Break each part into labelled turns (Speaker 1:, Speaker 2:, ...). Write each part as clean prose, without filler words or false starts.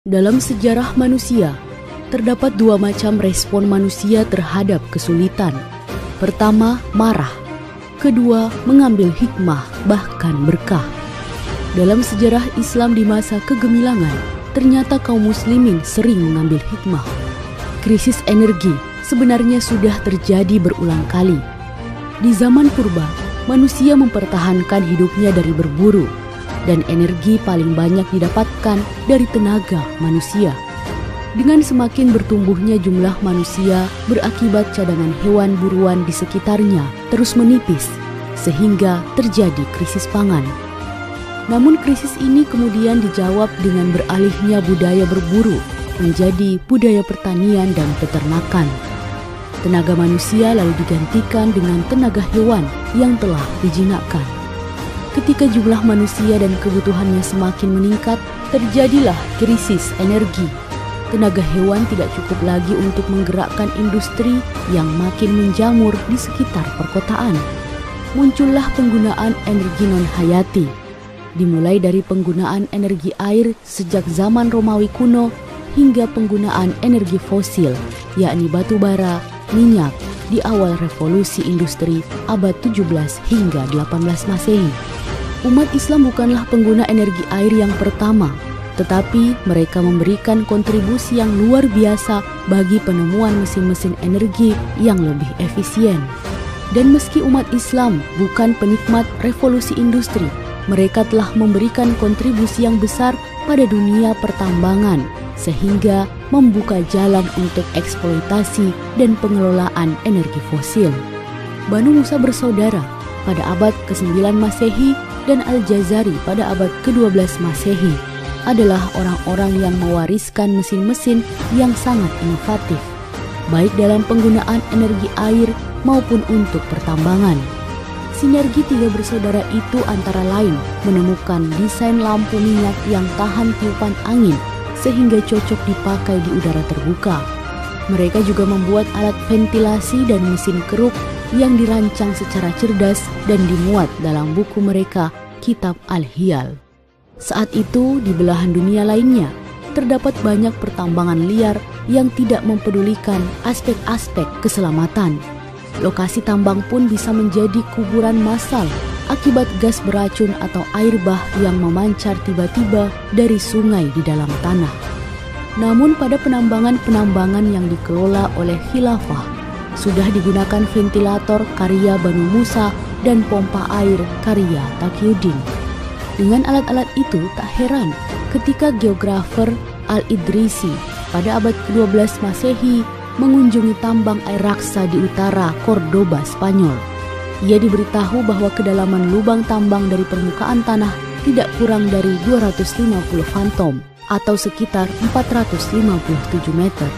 Speaker 1: Dalam sejarah manusia, terdapat dua macam respon manusia terhadap kesulitan. Pertama, marah. Kedua, mengambil hikmah, bahkan berkah. Dalam sejarah Islam di masa kegemilangan, ternyata kaum muslimin sering mengambil hikmah. Krisis energi sebenarnya sudah terjadi berulang kali. Di zaman purba, manusia mempertahankan hidupnya dari berburu, dan energi paling banyak didapatkan dari tenaga manusia. Dengan semakin bertumbuhnya jumlah manusia, berakibat cadangan hewan buruan di sekitarnya terus menipis, sehingga terjadi krisis pangan. Namun krisis ini kemudian dijawab dengan beralihnya budaya berburu menjadi budaya pertanian dan peternakan. Tenaga manusia lalu digantikan dengan tenaga hewan yang telah dijinakkan. Ketika jumlah manusia dan kebutuhannya semakin meningkat, terjadilah krisis energi. Tenaga hewan tidak cukup lagi untuk menggerakkan industri yang makin menjamur di sekitar perkotaan. Muncullah penggunaan energi non-hayati, dimulai dari penggunaan energi air sejak zaman Romawi kuno hingga penggunaan energi fosil, yakni batu bara, minyak, di awal revolusi industri abad 17 hingga 18 Masehi. Umat Islam bukanlah pengguna energi air yang pertama, tetapi mereka memberikan kontribusi yang luar biasa bagi penemuan mesin-mesin energi yang lebih efisien. Dan meski umat Islam bukan penikmat revolusi industri, mereka telah memberikan kontribusi yang besar pada dunia pertambangan, sehingga membuka jalan untuk eksploitasi dan pengelolaan energi fosil. Banu Musa bersaudara pada abad ke-9 Masehi dan Al-Jazari pada abad ke-12 Masehi adalah orang-orang yang mewariskan mesin-mesin yang sangat inovatif, baik dalam penggunaan energi air maupun untuk pertambangan. Sinergi tiga bersaudara itu antara lain menemukan desain lampu minyak yang tahan tiupan angin sehingga cocok dipakai di udara terbuka. Mereka juga membuat alat ventilasi dan mesin keruk yang dirancang secara cerdas dan dimuat dalam buku mereka, Kitab Al-Hiyal. Saat itu, di belahan dunia lainnya, terdapat banyak pertambangan liar yang tidak mempedulikan aspek-aspek keselamatan. Lokasi tambang pun bisa menjadi kuburan massal akibat gas beracun atau air bah yang memancar tiba-tiba dari sungai di dalam tanah. Namun pada penambangan-penambangan yang dikelola oleh khilafah, sudah digunakan ventilator karya Banu Musa dan pompa air karya Taqiyuddin. Dengan alat-alat itu tak heran ketika geografer Al-Idrisi pada abad ke-12 Masehi mengunjungi tambang air raksa di utara Cordoba, Spanyol. Ia diberitahu bahwa kedalaman lubang tambang dari permukaan tanah tidak kurang dari 250 fathom atau sekitar 457 meter.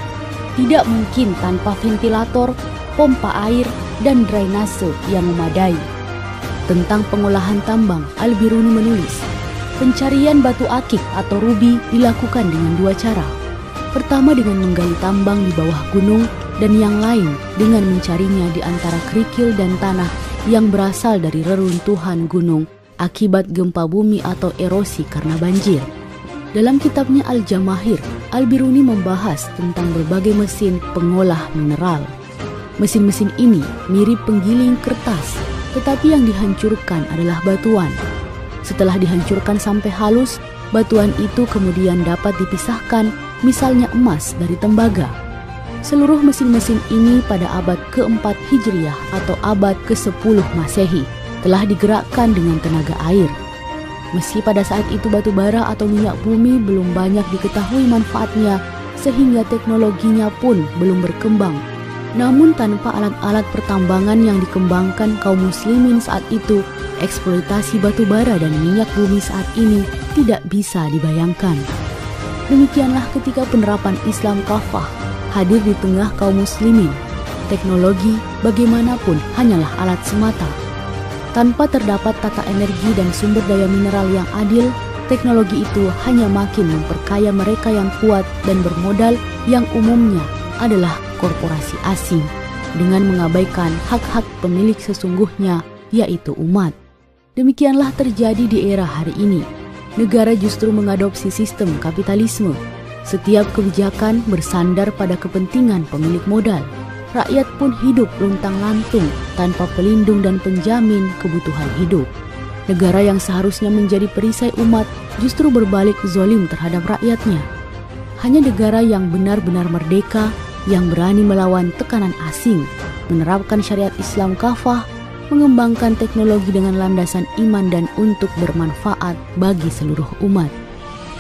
Speaker 1: Tidak mungkin tanpa ventilator, pompa air, dan drainase yang memadai. Tentang pengolahan tambang, Al-Biruni menulis, pencarian batu akik atau rubi dilakukan dengan dua cara. Pertama dengan menggali tambang di bawah gunung, dan yang lain dengan mencarinya di antara kerikil dan tanah yang berasal dari reruntuhan gunung akibat gempa bumi atau erosi karena banjir. Dalam kitabnya Al-Jamahir, Al-Biruni membahas tentang berbagai mesin pengolah mineral. Mesin-mesin ini mirip penggiling kertas, tetapi yang dihancurkan adalah batuan. Setelah dihancurkan sampai halus, batuan itu kemudian dapat dipisahkan, misalnya emas dari tembaga. Seluruh mesin-mesin ini pada abad ke-4 Hijriah atau abad ke-10 Masehi telah digerakkan dengan tenaga air. Meski pada saat itu batu bara atau minyak bumi belum banyak diketahui manfaatnya, sehingga teknologinya pun belum berkembang. Namun tanpa alat-alat pertambangan yang dikembangkan kaum muslimin saat itu, eksploitasi batu bara dan minyak bumi saat ini tidak bisa dibayangkan. Demikianlah ketika penerapan Islam kafah hadir di tengah kaum muslimin. Teknologi bagaimanapun hanyalah alat semata. Tanpa terdapat tata energi dan sumber daya mineral yang adil, teknologi itu hanya makin memperkaya mereka yang kuat dan bermodal yang umumnya adalah korporasi asing dengan mengabaikan hak-hak pemilik sesungguhnya, yaitu umat. Demikianlah terjadi di era hari ini. Negara justru mengadopsi sistem kapitalisme. Setiap kebijakan bersandar pada kepentingan pemilik modal. Rakyat pun hidup luntang-lantung tanpa pelindung dan penjamin kebutuhan hidup. Negara yang seharusnya menjadi perisai umat justru berbalik zalim terhadap rakyatnya. Hanya negara yang benar-benar merdeka, yang berani melawan tekanan asing, menerapkan syariat Islam kafah, mengembangkan teknologi dengan landasan iman dan untuk bermanfaat bagi seluruh umat.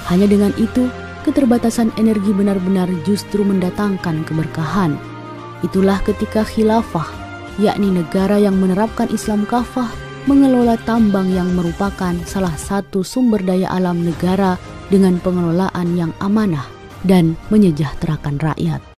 Speaker 1: Hanya dengan itu, keterbatasan energi benar-benar justru mendatangkan keberkahan. Itulah ketika khilafah, yakni negara yang menerapkan Islam kafah, mengelola tambang yang merupakan salah satu sumber daya alam negara dengan pengelolaan yang amanah dan menyejahterakan rakyat.